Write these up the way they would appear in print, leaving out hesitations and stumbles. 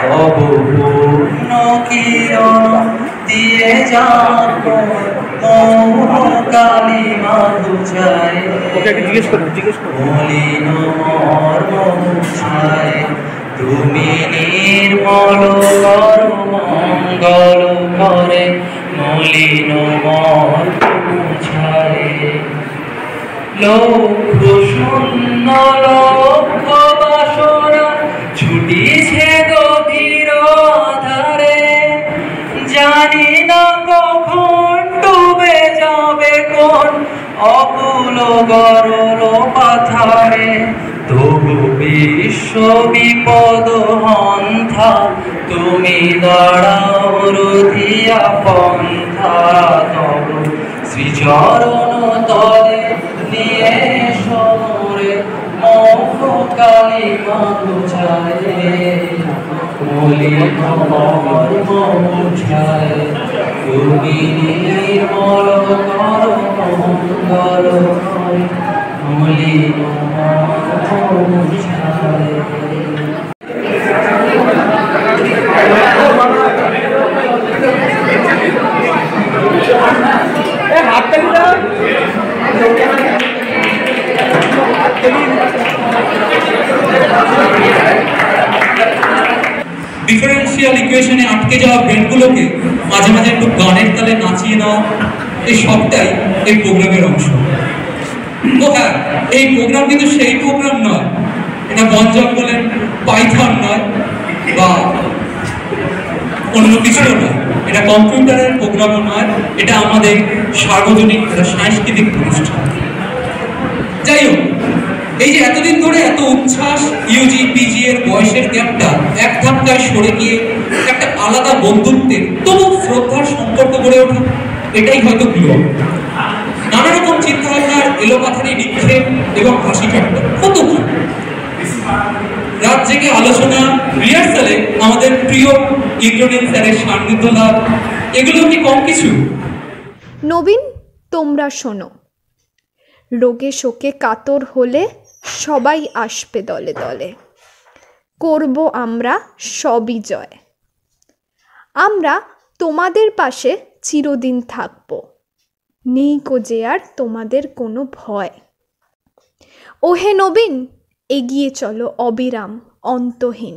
অবপূর্ণ কিরণ দিয়ে যাব কালিমা বুঝায় মলিন মর্ম বুঝায় তুমি নির্মল কর মঙ্গল করে মলিন মর্ম বুঝায় লক্ষ শূন্য লক্ষ বাসনা ছুটিছে গভীর ধারে জানি না কখন ডুবে যাবে কোন অকুল গরল পাথারে তবু বিশ্ব বিপদ হন্থা তুমি দাঁড়াও রধিয়া পন্থা তব শ্রীচরণ তলে নিয়ে সমরে মৌখ কালিমা বুঝায় মলিন মর্ম বুঝায় তুমি নির্মল কর মঙ্গল করে মলিন মর্ম বুঝায়। ডিফারেন্সিয়াল ইকুয়েশনে আটকে যাওয়া ব্রেনগুলোকে মাঝে মাঝে একটু গানের তালে নাচিয়ে নেওয়া, এই সবটাই এই প্রোগ্রামের অংশ। তো হ্যাঁ, এই প্রোগ্রাম কিন্তু সেই প্রোগ্রাম নয়, এটা বন জঙ্গলের পাইথন নয় বা অন্য কিছুও নয়, এটা কম্পিউটারের প্রোগ্রামও নয়, এটা আমাদের সার্বজনীন একটা সাংস্কৃতিক অনুষ্ঠান। যাই হোক, এই যে এতদিন ধরে এত উচ্ছ্বাস, ইউজি পিজি এর বয়সের গ্যাপটা এক ধাক্কায় সরে গিয়ে একটা আলাদা বন্ধুত্বের তবু শ্রদ্ধার সম্পর্ক গড়ে ওঠা, এটাই হয়তো গ্লো। নানা রকম চিন্তা ভাবনার এলোপাথারি নিক্ষেপ এবং হাসি ঠাট্টা কত কি, রাত জেগে আলোচনা, রিহার্সালে আমাদের প্রিয় ইন্দ্রনীল স্যারের সান্নিধ্য লাভ, এগুলো কি কম কিছু? নবীন, তোমরা শোনো, রোগে শোকে কাতর হলে সবাই আসবে দলে দলে, করব আমরা সবই জয়। আমরা তোমাদের পাশে চিরদিন থাকব, নেই কো যে আর তোমাদের কোনো ভয়। ওহে নবীন, এগিয়ে চলো অবিরাম অন্তহীন,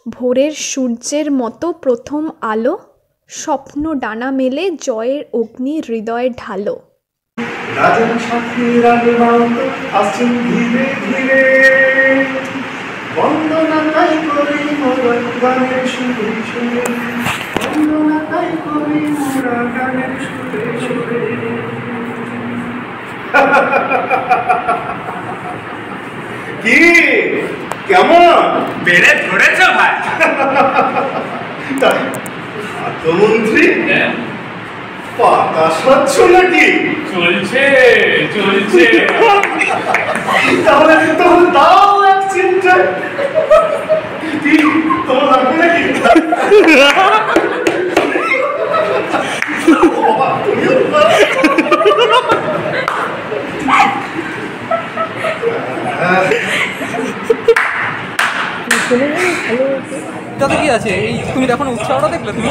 ভোরের সূর্যের মতো প্রথম আলো, স্বপ্ন ডানা মেলে জয়ের অগ্নি হৃদয়ে ঢালো। রাজন সাথী রানীমা আসছেন ধীরে ধীরে, বন্দনা তাই করি মোরা গানের সুরে সুরে, বন্দনা তাই করি মোরা গানের সুরে সুরে। কি কেমন বেড়ে ধরেছ ভাই? খাদ্যমন্ত্রী পাতা স্বচ্ছ নাকি? চলছে চলছে। তাহলে তাহলে দাও এক চিন্তা, কি তোমার লাগবে নাকি? তাতে কি আছে, এই তুমি দেখো না উৎসাহটা দেখলে তুমি।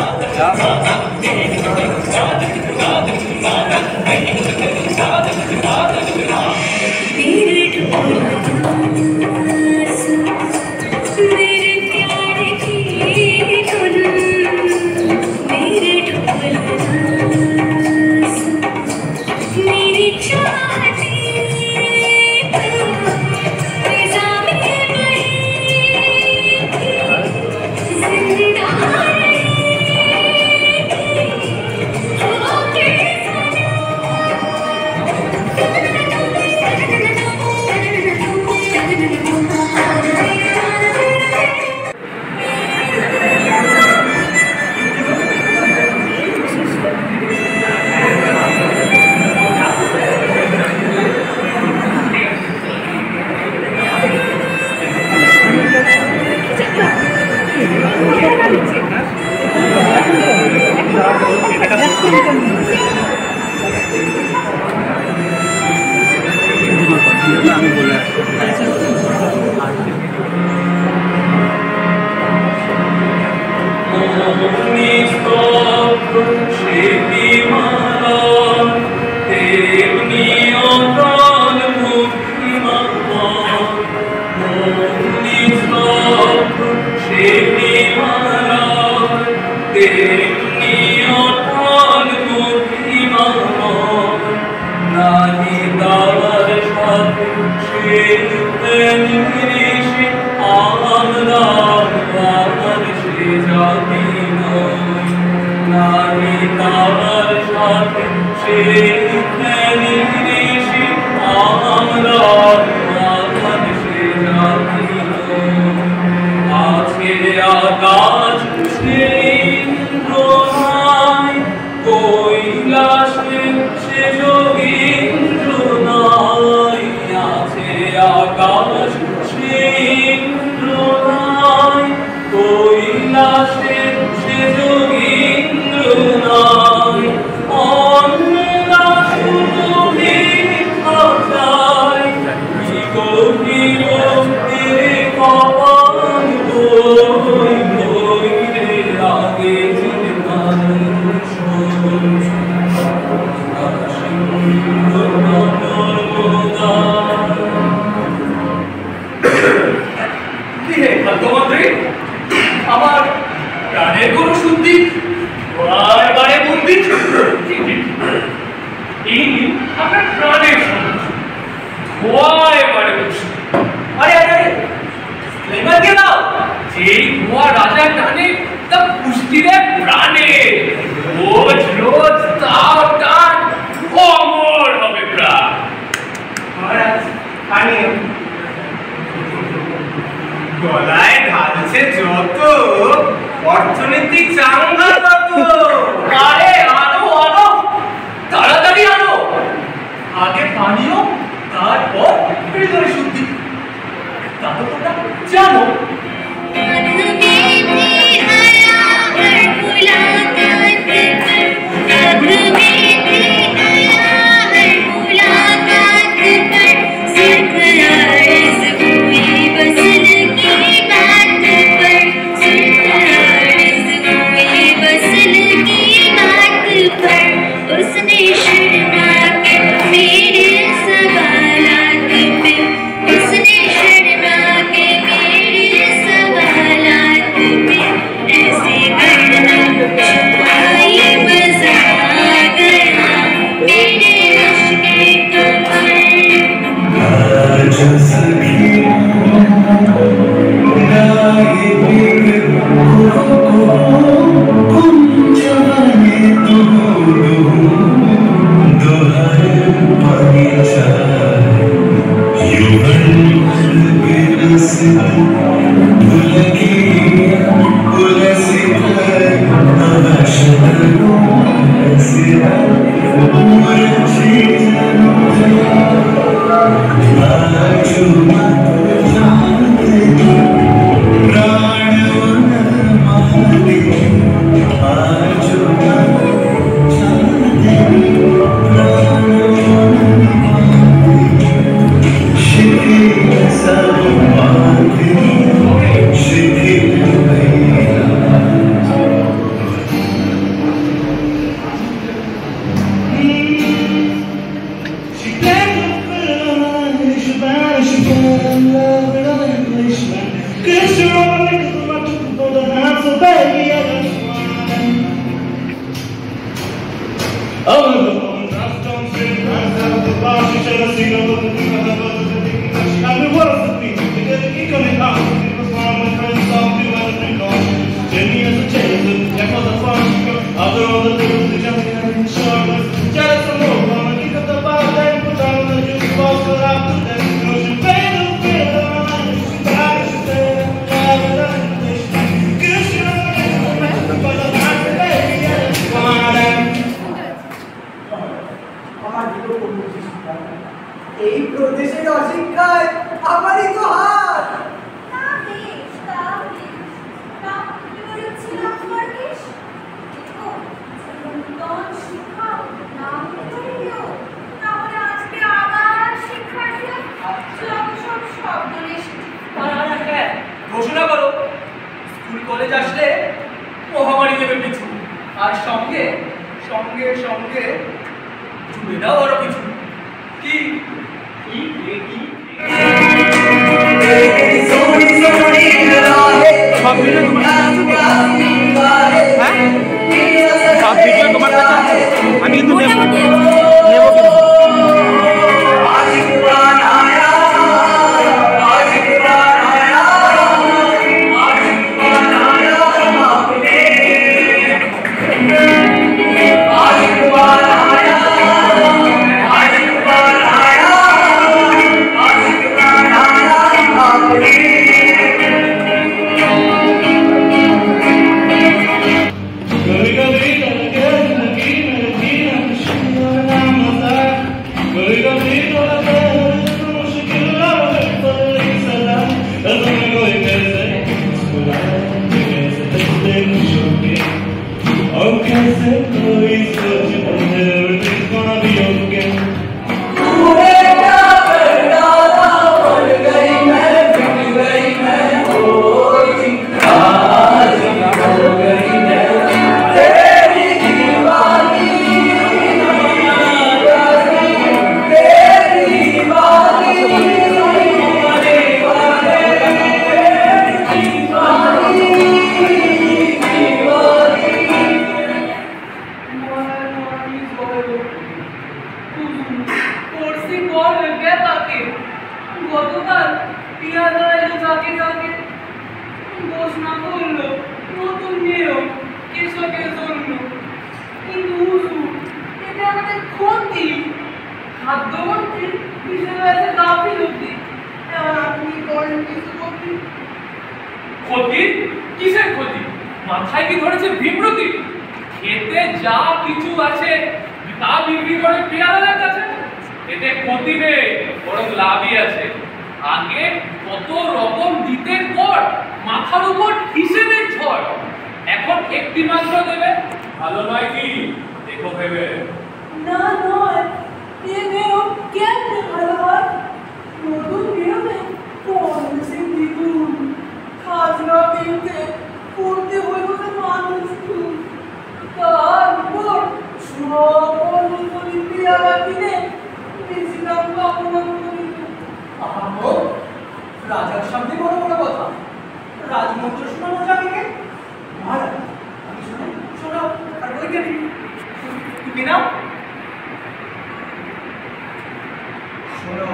সব ভিডিও তোমার কাছে আছে? আমি কিন্তু নেব কিন্তু। ক্ষতি? কিসের ক্ষতি? মাথায় কি ধরেছে বিমৃতি? খেতে যা কিছু আছে তা বিক্রি করে পেয়ারাদের কাছে। এতে ক্ষতি নেই, বরং লাভই আছে। আগে কত রকম দিতে কর, মাথার উপর হিসেবের ঝড়। এখন একটি মাত্র দেবে, ভালো নয় কি? দেখো ভেবে। না নয়, এ নিয়ম কেমনে ভালো হয়? নতুন নিয়মে কোন সে দ্বিগুণ খাজনা দিতে করতে হইব যে মানুষ খুন। তার উপর সকল নতুন পেয়ারা কিনে বেশি দাম কামনা করিব। রাজার সামনে বড় বড় কথা, রাজমন্ত্র শোনানো যাবে কে? মহারাজ আমি শোনাও আর বইকে তুমি নাও। শোনো,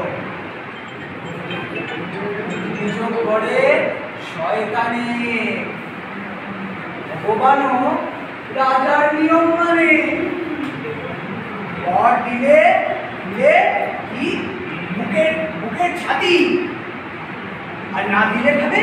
নিযোগ করে শয়তানে ভগবানও রাজার নিয়ম মানে বর দিলে দিলে কি বুকের ছাতি, আর না দিলে খাবে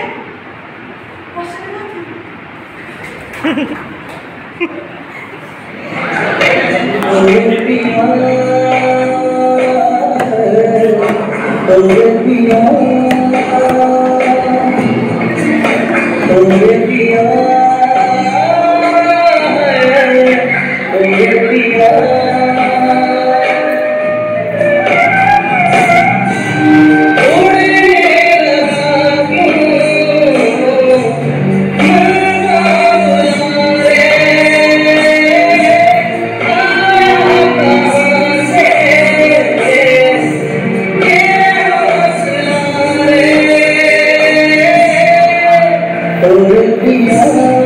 Oh,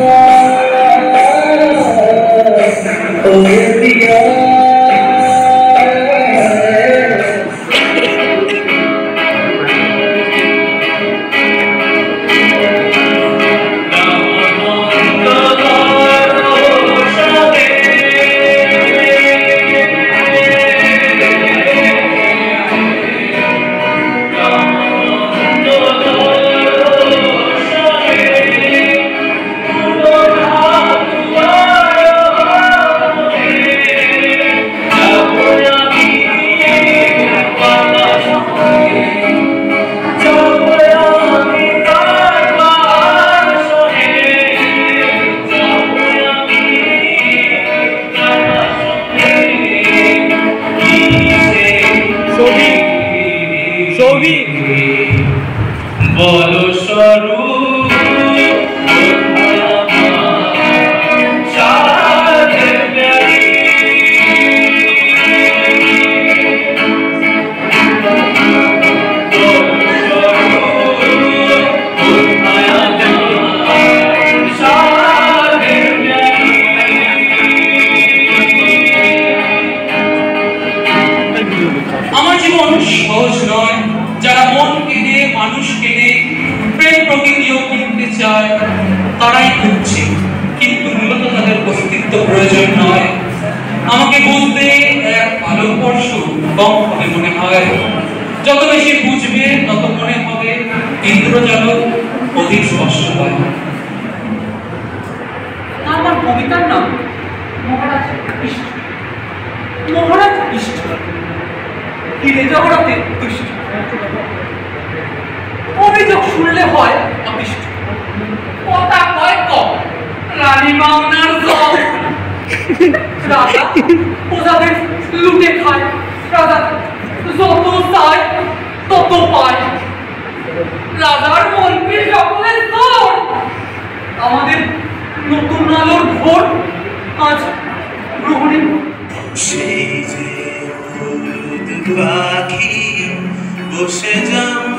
তারাই খুঁজছে, কিন্তু মূলত তাদের অস্তিত্ব প্রয়োজন নয়। আমাকে বুঝতে এক আলোকবর্ষ কম হবে মনে হয়। যত বেশি বুঝবে তত মনে হবে ইন্দ্রজালক অধিক স্পষ্ট হয়। আমার কবিতার নাম মহারাজ ইষ্ট। মহারাজ ইষ্ট হিরে জগড়াতে দুষ্ট। অভিযোগ শুনলে হয় অতিষ্ঠ। কথা কয় কম, রানী মাওনার জল। রাজা প্রজাদের লুটে খায়, রাজা যত চায় তত পায়। রাজার মন্ত্রী সকলের জোর। আমাদের নতুন আলোর ভোর আজ গ্রহণে। সেই যে হলুদ পাখি বসে যাও